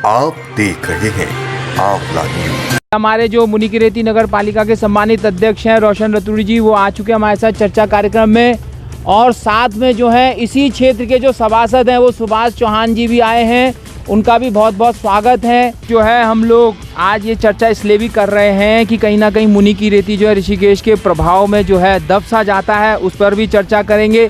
आप देख रहे हैं आंवला न्यूज। हमारे जो मुनिकीरेती नगर पालिका के सम्मानित अध्यक्ष हैं रोशन रतूड़ी जी, वो आ चुके हैं हमारे साथ चर्चा कार्यक्रम में। और साथ में जो है इसी क्षेत्र के जो सभासद हैं वो सुभाष चौहान जी भी आए हैं, उनका भी बहुत बहुत स्वागत है। जो है हम लोग आज ये चर्चा इसलिए भी कर रहे हैं कि कहीं ना कहीं मुनिकीरेती जो है ऋषिकेश के प्रभाव में जो है दब सा जाता है, उस पर भी चर्चा करेंगे।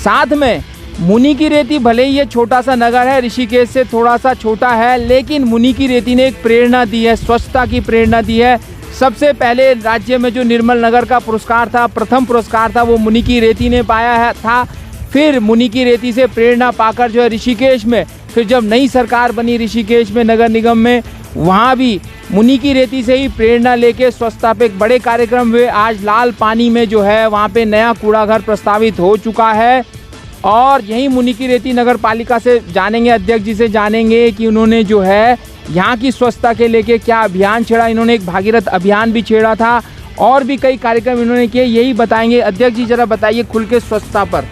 साथ में मुनिकीरेती भले ही ये छोटा सा नगर है, ऋषिकेश से थोड़ा सा छोटा है, लेकिन मुनिकीरेती ने एक प्रेरणा दी है, स्वच्छता की प्रेरणा दी है। सबसे पहले राज्य में जो निर्मल नगर का पुरस्कार था, प्रथम पुरस्कार था, वो मुनिकीरेती ने पाया है था। फिर मुनिकीरेती से प्रेरणा पाकर जो है ऋषिकेश में, फिर जब नई सरकार बनी ऋषिकेश में नगर निगम में, वहाँ भी मुनिकीरेती से ही प्रेरणा लेके स्वच्छता पे एक बड़े कार्यक्रम हुए। आज लाल पानी में जो है वहाँ पे नया कूड़ाघर प्रस्तावित हो चुका है। और यही मुनिकीरेती नगर पालिका से जानेंगे, अध्यक्ष जी से जानेंगे कि उन्होंने जो है यहाँ की स्वच्छता के लेके क्या अभियान छेड़ा। इन्होंने एक भागीरथ अभियान भी छेड़ा था और भी कई कार्यक्रम इन्होंने किए, यही बताएंगे। अध्यक्ष जी जरा बताइए खुल के स्वच्छता पर।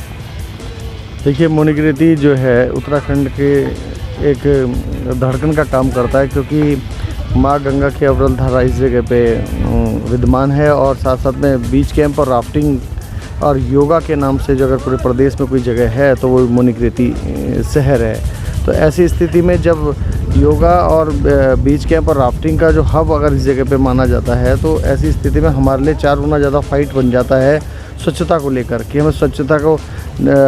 देखिए, मुनिकीरेती जो है उत्तराखंड के एक धड़कन का काम करता है, क्योंकि माँ गंगा की अविरल धारा इस जगह पे विद्यमान है। और साथ साथ में बीच कैंप और राफ्टिंग और योगा के नाम से जो अगर पूरे प्रदेश में कोई जगह है तो वो मुनिकीरेती शहर है। तो ऐसी स्थिति में जब योगा और बीच कैंप और राफ्टिंग का जो हब अगर इस जगह पे माना जाता है, तो ऐसी स्थिति में हमारे लिए 4 गुना ज़्यादा फाइट बन जाता है स्वच्छता को लेकर कि हमें स्वच्छता को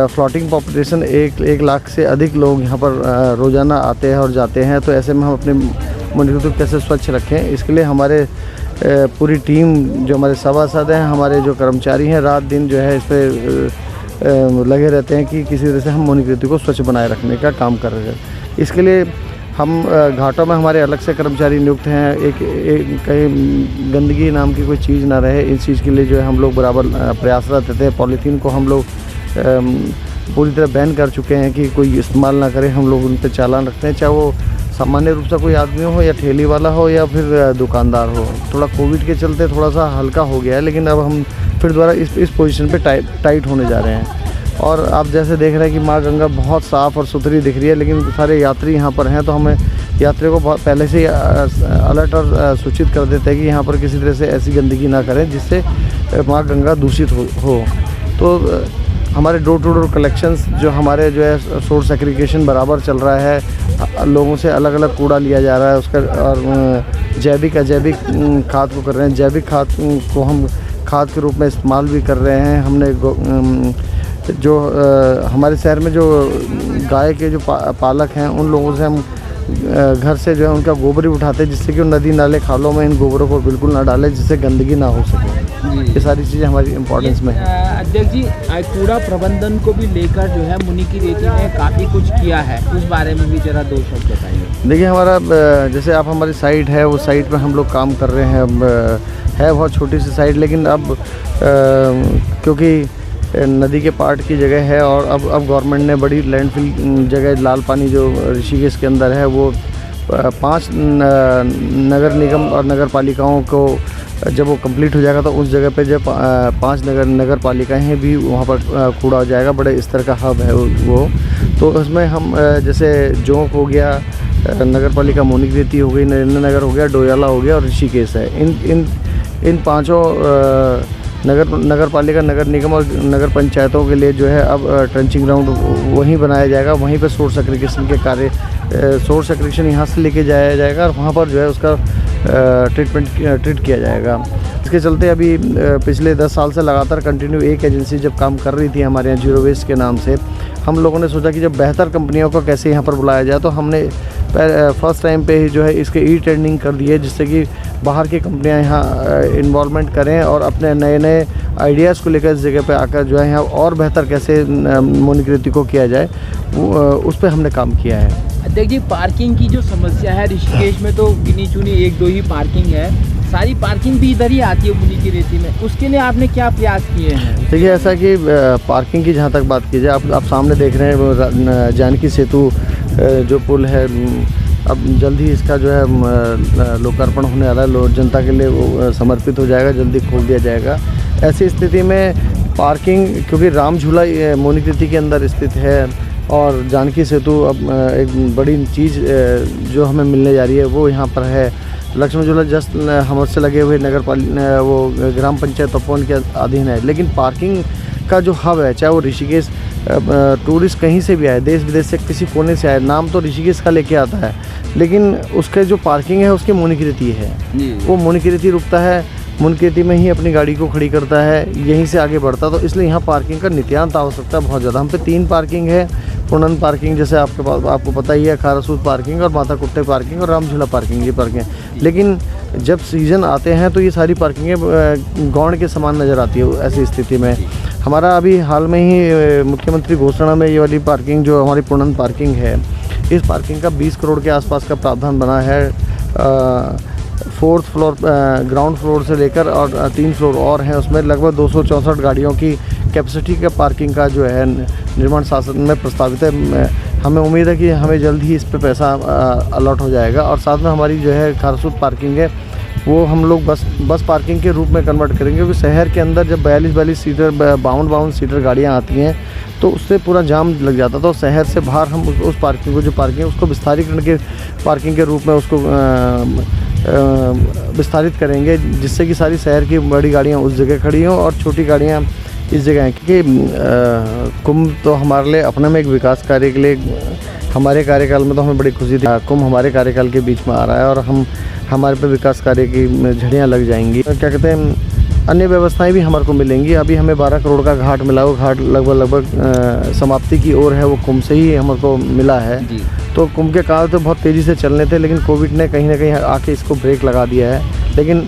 फ्लोटिंग पॉपुलेशन 1 लाख से अधिक लोग यहाँ पर रोज़ाना आते हैं और जाते हैं। तो ऐसे में हम अपने मुनिकीरेती को कैसे स्वच्छ रखें, इसके लिए हमारे पूरी टीम जो हमारे सभासद हैं, हमारे जो कर्मचारी हैं, रात दिन जो है इस पर लगे रहते हैं कि किसी तरह से हम मुनिकीरेती को स्वच्छ बनाए रखने का काम कर रहे हैं। इसके लिए हम घाटों में हमारे अलग से कर्मचारी नियुक्त हैं। एक कहीं गंदगी नाम की कोई चीज़ ना रहे, इस चीज़ के लिए जो है हम लोग बराबर प्रयासरत रहते हैं। पॉलीथीन को हम लोग पूरी तरह बैन कर चुके हैं कि कोई इस्तेमाल ना करे। हम लोग उन पर चालान रखते हैं, चाहे वो सामान्य रूप से कोई आदमी हो या ठेली वाला हो या फिर दुकानदार हो। थोड़ा कोविड के चलते थोड़ा सा हल्का हो गया है, लेकिन अब हम फिर दोबारा इस पोजीशन पे टाइट होने जा रहे हैं। और आप जैसे देख रहे हैं कि माँ गंगा बहुत साफ़ और सुथरी दिख रही है, लेकिन सारे यात्री यहाँ पर हैं, तो हमें यात्रियों को बहुत पहले से अलर्ट और सूचित कर देते हैं कि यहाँ पर किसी तरह से ऐसी गंदगी ना करें जिससे माँ गंगा दूषित हो। तो हमारे डोर टू डोर कलेक्शंस जो हमारे जो है सोर्स एग्रीगेशन बराबर चल रहा है। लोगों से अलग अलग कूड़ा लिया जा रहा है उसका, और जैविक अजैविक खाद को कर रहे हैं। जैविक खाद को हम खाद के रूप में इस्तेमाल भी कर रहे हैं। हमने जो हमारे शहर में जो गाय के जो पालक हैं, उन लोगों से हम घर से जो है उनका गोबर ही उठाते हैं, जिससे कि नदी नाले खालों में इन गोबरों को बिल्कुल ना डालें, जिससे गंदगी ना हो सके। ये सारी चीज़ें हमारी इम्पोर्टेंस में है। अध्यक्ष जी, कूड़ा प्रबंधन को भी लेकर जो है मुनिकीरेती ने काफ़ी कुछ किया है, उस बारे में भी जरा 2 शब्द बताइए। देखिए, हमारा जैसे आप हमारी साइट है, वो साइट पर हम लोग काम कर रहे हैं। है बहुत छोटी सी साइट, लेकिन अब क्योंकि नदी के पार्ट की जगह है और अब गवर्नमेंट ने बड़ी लैंडफिल जगह लाल पानी जो ऋषिकेश के अंदर है, वो 5 नगर निगम और नगर पालिकाओं को जब वो कंप्लीट हो जाएगा तो उस जगह पे जब 5 नगर पालिकाएँ हैं भी वहाँ पर कूड़ा हो जाएगा। बड़े स्तर का हब है वो। तो उसमें हम जैसे जोंक हो गया, नगर पालिका मुनिकीरेती हो गई, नरेंद्र नगर हो गया, डोयाला हो गया और ऋषिकेश है। इन 5 नगर पालिका, नगर निगम और नगर पंचायतों के लिए जो है अब ट्रेंचिंग ग्राउंड वहीं बनाया जाएगा। वहीं पर सोर्स एग्रीगेशन के कार्य, सोर्स एग्रीगेशन यहाँ से लेके जाया जाएगा और वहाँ पर जो है उसका ट्रीट किया जाएगा। इसके चलते अभी पिछले 10 साल से लगातार कंटिन्यू एक एजेंसी जब काम कर रही थी हमारे यहाँ, जीरो वेस्ट के नाम से, हम लोगों ने सोचा कि जब बेहतर कंपनियों को कैसे यहाँ पर बुलाया जाए, तो हमने फर्स्ट टाइम पे ही जो है इसके ट्रेंडिंग कर दी है, जिससे कि बाहर की कंपनियां यहाँ इन्वॉल्वमेंट करें और अपने नए आइडियाज़ को लेकर इस जगह पे आकर जो है यहाँ और बेहतर कैसे मुनिकीरेती को किया जाए, उस पर हमने काम किया है। अध्यक्ष जी, पार्किंग की जो समस्या है ऋषिकेश में, तो गिनी चुनी 1-2 ही पार्किंग है, सारी पार्किंग भी इधर ही आती है मुनिकीरेती में, उसके लिए आपने क्या प्रयास किए हैं? देखिए, ऐसा कि पार्किंग की जहाँ तक बात की जाए, आप सामने देख रहे हैं जानकी सेतु जो पुल है, अब जल्द ही इसका जो है लोकार्पण होने वाला है, जनता के लिए वो समर्पित हो जाएगा, जल्दी खोल दिया जाएगा। ऐसी स्थिति में पार्किंग, क्योंकि राम झूला मुनिकीरेती के अंदर स्थित है, और जानकी सेतु अब एक बड़ी चीज़ जो हमें मिलने जा रही है वो यहाँ पर है। लक्ष्मण झूला जस्ट हमसे लगे हुए वो ग्राम पंचायत तपोवन के अधीन है, लेकिन पार्किंग का जो हब है, चाहे वो ऋषिकेश टूरिस्ट कहीं से भी आए, देश विदेश से किसी कोने से आए, नाम तो ऋषिकेश का लेके आता है, लेकिन उसके जो पार्किंग है उसकी मोनिकृति है। वो मोनिकृति रुकता है, मोनिकृति में ही अपनी गाड़ी को खड़ी करता है, यहीं से आगे बढ़ता, तो इसलिए यहाँ पार्किंग का नित्यांत आवश्यकता बहुत ज़्यादा। हम पे 3 पार्किंग है, पुनन पार्किंग जैसे आपको पता ही है, खारसूद पार्किंग और माता कुट्टे पार्किंग और रामझूला पार्किंग, ये पार्किंग। लेकिन जब सीज़न आते हैं तो ये सारी पार्किंगें गौण के समान नज़र आती है। ऐसी स्थिति में हमारा अभी हाल में ही मुख्यमंत्री घोषणा में ये वाली पार्किंग जो हमारी पुनन पार्किंग है, इस पार्किंग का 20 करोड़ के आसपास का प्रावधान बना है। 4th फ्लोर ग्राउंड फ्लोर से लेकर और 3 फ्लोर और हैं, उसमें लगभग 264 गाड़ियों की कैपेसिटी का पार्किंग का जो है निर्माण शासन में प्रस्तावित है। हमें उम्मीद है कि हमें जल्द ही इस पे पैसा अलॉट हो जाएगा। और साथ में हमारी जो है खारसूद पार्किंग है वो हम लोग बस पार्किंग के रूप में कन्वर्ट करेंगे, क्योंकि शहर के अंदर जब 42 सीटर 52 सीटर गाड़ियाँ आती हैं तो उससे पूरा जाम लग जाता था। तो शहर से बाहर हम उस पार्किंग को जो पार्किंग है उसको विस्तारीकरण के पार्किंग के रूप में उसको विस्तारित करेंगे, जिससे कि सारी शहर की बड़ी गाड़ियाँ उस जगह खड़ी हों और छोटी गाड़ियाँ इस जगह हैं। क्योंकि कुंभ तो हमारे लिए अपने में एक विकास कार्य के लिए हमारे कार्यकाल में तो हमें बड़ी खुशी थी। कुंभ हमारे कार्यकाल के बीच में आ रहा है और हमारे पे विकास कार्य की झड़ियाँ लग जाएंगी। क्या कहते हैं, अन्य व्यवस्थाएं भी हमारे को मिलेंगी। अभी हमें 12 करोड़ का घाट मिला, वो घाट लगभग समाप्ति की ओर है, वो कुंभ से ही हमारे को मिला है। तो कुंभ के कार्य तो बहुत तेज़ी से चलने थे, लेकिन कोविड ने कहीं ना कहीं आके इसको ब्रेक लगा दिया है। लेकिन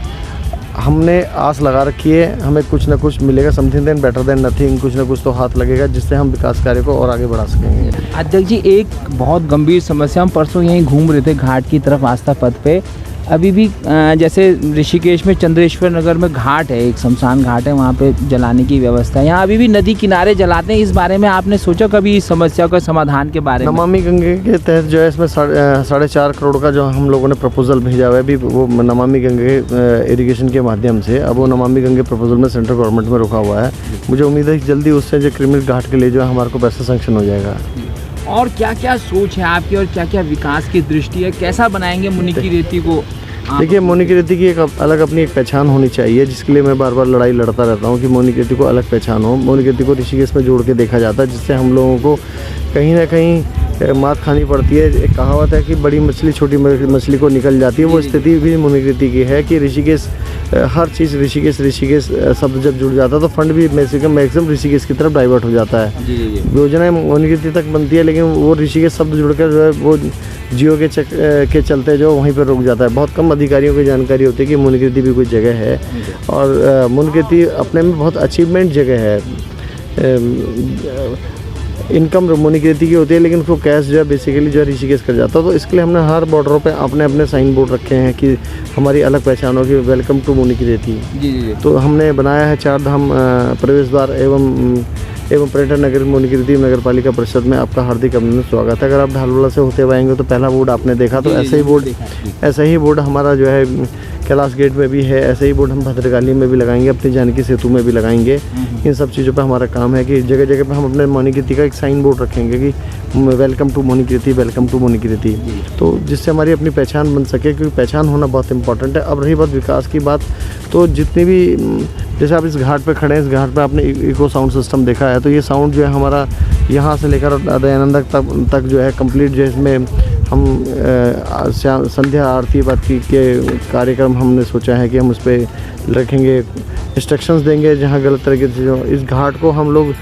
हमने आस लगा रखी है, हमें कुछ ना कुछ मिलेगा, something then better than nothing, कुछ ना कुछ तो हाथ लगेगा जिससे हम विकास कार्य को और आगे बढ़ा सकेंगे। अध्यक्ष जी, एक बहुत गंभीर समस्या, हम परसों यहीं घूम रहे थे घाट की तरफ आस्था पथ पे, अभी भी जैसे ऋषिकेश में चंद्रेश्वर नगर में घाट है, एक शमशान घाट है, वहाँ पे जलाने की व्यवस्था है, यहाँ अभी भी नदी किनारे जलाते हैं। इस बारे में आपने सोचा कभी इस समस्या का समाधान के बारे में? नमामि गंगे के तहत जो है इसमें 4.5 करोड़ का जो हम लोगों ने प्रपोजल भेजा हुआ है, अभी वो नमामि गंगे इरिगेशन के माध्यम से, अब वो नमामि गंगे प्रपोजल में सेंट्रल गवर्नमेंट में रुका हुआ है। मुझे उम्मीद है कि जल्दी उससे जो क्रिमिनल घाट के लिए जो है हमारे को पैसा सेंक्शन हो जाएगा। और क्या क्या सोच है आपकी और क्या क्या विकास की दृष्टि है, कैसा बनाएंगे मुनि की रेती को? देखिए, मोनी की रेती की एक अलग अपनी एक पहचान होनी चाहिए, जिसके लिए मैं बार बार लड़ाई लड़ता रहता हूँ कि मोनी की रेती को अलग पहचान हो। मोनी की रेती को ऋषिकेश में जोड़ के देखा जाता है, जिससे हम लोगों को कहीं ना कहीं मात खानी पड़ती है। एक कहावत है कि बड़ी मछली छोटी मछली को निकल जाती है, वो स्थिति भी मोनी की रेती की है कि ऋषिकेश हर चीज़ ऋषिकेश शब्द जब जुड़ जाता है तो फंड भी मैक्सिमम ऋषिकेश की तरफ डाइवर्ट हो जाता है। योजनाएं मोनी की रेती तक बनती है, लेकिन वो ऋषिकेश शब्द जुड़कर जो है वो जियो के चलते जो वहीं पर रुक जाता है। बहुत कम अधिकारियों की जानकारी होती है कि मोनी की रेती भी कोई जगह है, और मोनी की रेती अपने में बहुत अचीवमेंट जगह है। इनकम मोनी की रेती की होती है, लेकिन उसको कैश जो है बेसिकली जो है ऋषिकेश कर जाता है। तो इसके लिए हमने हर बॉर्डरों पे अपने साइन बोर्ड रखे हैं कि हमारी अलग पहचान होगी, वेलकम टू मोनी की रेती। जी। तो हमने बनाया है 4 धाम प्रवेश द्वार एवं पर्यटन नगर मोनी की रेती नगर पालिका परिषद में आपका हार्दिक अभिनंदन स्वागत है। अगर आप ढालवाला से होते हुए आएंगे तो पहला बोर्ड आपने देखा, तो ऐसा ही बोर्ड हमारा जो है कैलाश गेट में भी है, ऐसे ही बोर्ड हम भद्रकाली में भी लगाएंगे, अपनी जानकी सेतु में भी लगाएंगे। इन सब चीज़ों पे हमारा काम है कि जगह जगह पे हम अपने मोनी की रेती का एक साइन बोर्ड रखेंगे कि वेलकम टू मोनी की रेती, वेलकम टू मोनी की रेती, तो जिससे हमारी अपनी पहचान बन सके, क्योंकि पहचान होना बहुत इंपॉर्टेंट है। अब रही बात विकास की बात, तो जितनी भी जैसे आप इस घाट पे खड़े हैं, इस घाट पे आपने इको साउंड सिस्टम देखा है, तो ये साउंड जो है हमारा यहाँ से लेकर दयानंद तक जो है कंप्लीट, जो इसमें हम संध्या आरती बाती के कार्यक्रम हमने सोचा है कि हम उस पर रखेंगे, इंस्ट्रक्शंस देंगे जहाँ गलत तरीके से। जो इस घाट को हम लोग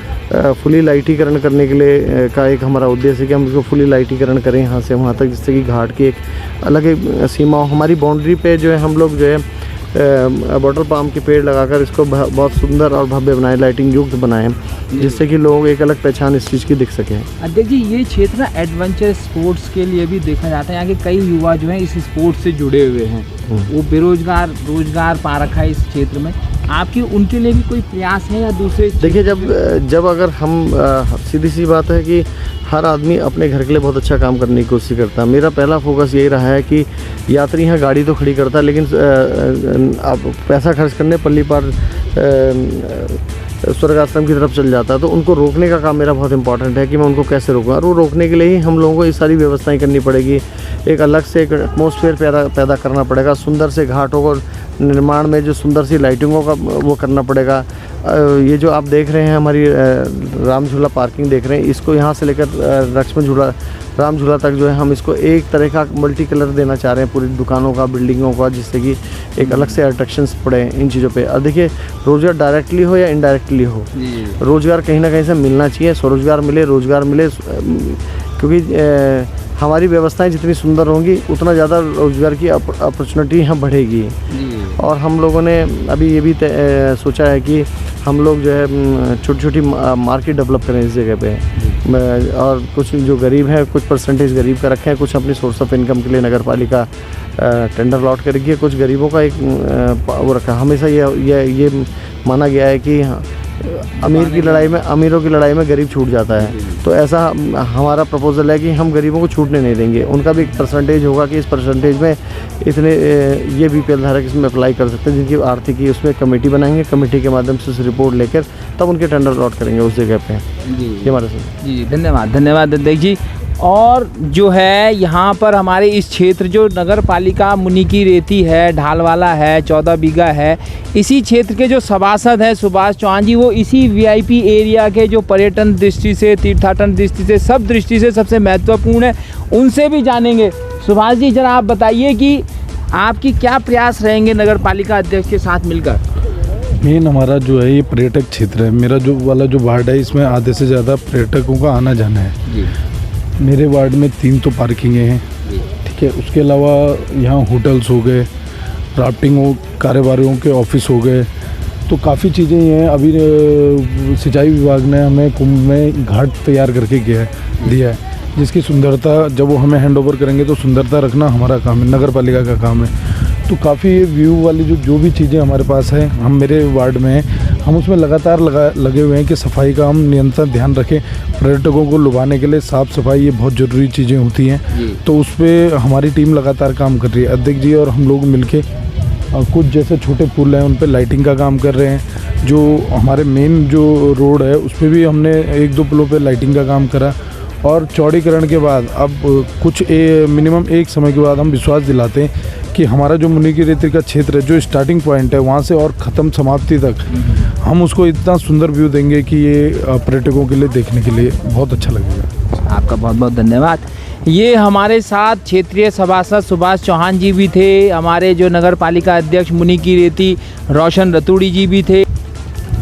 फुली लाइटीकरण करने के लिए का एक हमारा उद्देश्य है कि हम इसको फुली लाइटीकरण करें यहाँ से वहाँ तक, जिससे कि घाट की एक अलग एक सीमा हो। हमारी बाउंड्री पे जो है हम लोग जो है बॉटल पाम के पेड़ लगाकर इसको बहुत सुंदर और भव्य बनाए, लाइटिंग युक्त बनाएं, जिससे कि लोगों को एक अलग पहचान इस चीज़ की दिख सके। अध्यक्ष जी, ये क्षेत्र ना एडवेंचर स्पोर्ट्स के लिए भी देखा जाता है, यहाँ के कई युवा जो हैं इस स्पोर्ट्स से जुड़े हुए हैं, वो रोजगार पा रखा है इस क्षेत्र में, आपकी उनके लिए भी कोई प्रयास है या दूसरे? देखिए, जब अगर हम सीधी सी बात है कि हर आदमी अपने घर के लिए बहुत अच्छा काम करने की कोशिश करता है। मेरा पहला फोकस यही रहा है कि यात्री यहाँ गाड़ी तो खड़ी करता है, लेकिन आप पैसा खर्च करने पल्ली पार स्वर्ग आश्रम की तरफ चल जाता है, तो उनको रोकने का काम मेरा बहुत इंपॉर्टेंट है कि मैं उनको कैसे रोकूँ। और वो रोकने के लिए ही हम लोगों को ये सारी व्यवस्थाएं करनी पड़ेगी। एक अलग से एक एटमॉस्फेयर पैदा करना पड़ेगा। सुंदर से घाटों को निर्माण में जो सुंदर सी लाइटिंगों का वो करना पड़ेगा। ये जो आप देख रहे हैं हमारी राम झूला पार्किंग देख रहे हैं, इसको यहाँ से लेकर लक्ष्मण झूला राम झूला तक जो है हम इसको एक तरह का मल्टी कलर देना चाह रहे हैं पूरी दुकानों का, बिल्डिंगों का, जिससे कि एक अलग से अट्रैक्शंस पड़े इन चीज़ों पे। और देखिए, रोज़गार डायरेक्टली हो या इनडायरेक्टली हो, रोज़गार कहीं ना कहीं से मिलना चाहिए। स्वरोजगार मिले, रोज़गार मिले, क्योंकि हमारी व्यवस्थाएं जितनी सुंदर होंगी उतना ज़्यादा रोज़गार की अपॉर्चुनिटी यहाँ बढ़ेगी। और हम लोगों ने अभी ये भी सोचा है कि हम लोग जो है छोटी छोटी मार्केट डेवलप करें इस जगह पे। और कुछ जो गरीब हैं, कुछ परसेंटेज गरीब का रखें, कुछ अपनी सोर्स ऑफ इनकम के लिए नगर पालिका टेंडर लॉट करेगी। कुछ गरीबों का एक वो रखा। हमेशा ये माना गया है कि अमीरों की लड़ाई में गरीब छूट जाता है। तो ऐसा हमारा प्रपोजल है कि हम गरीबों को छूटने नहीं देंगे। उनका भी एक परसेंटेज होगा कि इस परसेंटेज में इतने ये बीपीएल धारक इसमें अप्लाई कर सकते हैं, जिनकी आर्थिकी उसमें कमेटी बनाएंगे। कमेटी के माध्यम से उस रिपोर्ट लेकर तब उनके टेंडर लॉट करेंगे उस जगह पे। ये हमारे साथ। जी, धन्यवाद अध्यक्ष जी। और जो है यहाँ पर हमारे इस क्षेत्र जो नगर पालिका मुनिकी रेती है, ढालवाला है, 14 बीघा है, इसी क्षेत्र के जो सभासद हैं सुभाष चौहान जी, वो इसी वीआईपी एरिया के जो पर्यटन दृष्टि से, तीर्थाटन दृष्टि से, सब दृष्टि से सबसे महत्वपूर्ण है, उनसे भी जानेंगे। सुभाष जी, जरा आप बताइए कि आपकी क्या प्रयास रहेंगे नगर पालिका अध्यक्ष के साथ मिलकर? मेन हमारा जो है ये पर्यटक क्षेत्र है। मेरा जो वार्ड है इसमें आधे से ज़्यादा पर्यटकों का आना जाना है जी। मेरे वार्ड में 3 तो पार्किंगें हैं, ठीक है। उसके अलावा यहाँ होटल्स हो गए, राफ्टिंग हो, कारोबारियों के ऑफिस हो गए, तो काफ़ी चीज़ें हैं। अभी सिंचाई विभाग ने हमें कुंभ में घाट तैयार करके दिया है, जिसकी सुंदरता जब वो हमें हैंड ओवर करेंगे तो सुंदरता रखना हमारा काम है, नगर पालिका का काम है। तो काफ़ी व्यू वाली जो भी चीज़ें हमारे पास है, हम मेरे वार्ड में हैं, हम उसमें लगातार लगे हुए हैं कि सफाई का हम निरंतर ध्यान रखें। पर्यटकों को लुभाने के लिए साफ़ सफाई ये बहुत ज़रूरी चीज़ें होती हैं, तो उस पर हमारी टीम लगातार काम कर रही है। अध्यक्ष जी और हम लोग मिलके कुछ जैसे छोटे पुल हैं उन पर लाइटिंग का काम कर रहे हैं। जो हमारे मेन जो रोड है उस पर भी हमने 1-2 पुलों पर लाइटिंग का काम करा। और चौड़ीकरण के बाद अब कुछ मिनिमम एक समय के बाद हम विश्वास दिलाते हैं कि हमारा जो मुनिकी रेती का क्षेत्र है, जो स्टार्टिंग पॉइंट है वहाँ से और ख़त्म समाप्ति तक हम उसको इतना सुंदर व्यू देंगे कि ये पर्यटकों के लिए देखने के लिए बहुत अच्छा लगेगा। आपका बहुत बहुत धन्यवाद। ये हमारे साथ क्षेत्रीय सभासद सुभाष चौहान जी भी थे, हमारे जो नगर पालिका अध्यक्ष मुनिकी रेती रोशन रतूड़ी जी भी थे।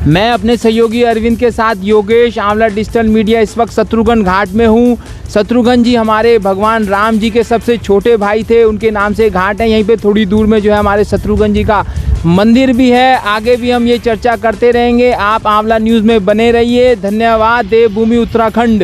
मैं अपने सहयोगी अरविंद के साथ योगेश, आंवला डिजिटल मीडिया, इस वक्त शत्रुघ्न घाट में हूँ। शत्रुघ्न जी हमारे भगवान राम जी के सबसे छोटे भाई थे, उनके नाम से घाट है। यहीं पे थोड़ी दूर में जो है हमारे शत्रुघ्न जी का मंदिर भी है। आगे भी हम ये चर्चा करते रहेंगे। आप आंवला न्यूज़ में बने रहिए। धन्यवाद। देवभूमि उत्तराखंड।